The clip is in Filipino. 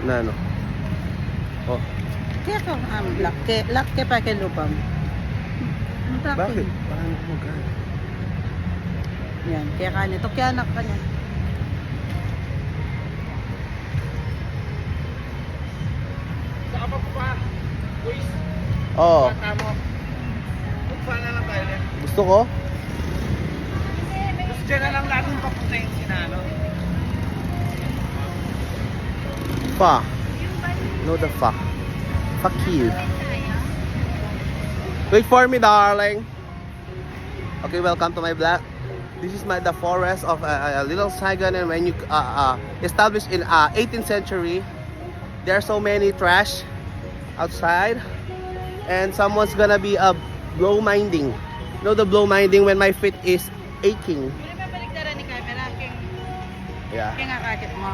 Na ano? Oh, Kaya ko ang lak ke pa ke lubang. bakit? Paano mo gan? Yan, kaya kanito kaya anak ka niya. Saka pa pa. Boys, Oh, tama. Magpa na lang tayo ulit. gusto ko? Tapos dyan na lang natin papunta yung sinalo. Fuck. No the fuck. Fuck you. Wait for me, darling. Okay, welcome to my vlog. This is the forest of Little Saigon, and when you established in 18th century, there are so many trash outside, and someone's gonna be blow minding. You know the blow minding when my feet is aching. Pwede ba baliktaran ni camera? Yeah. Kaya nga kakit mo.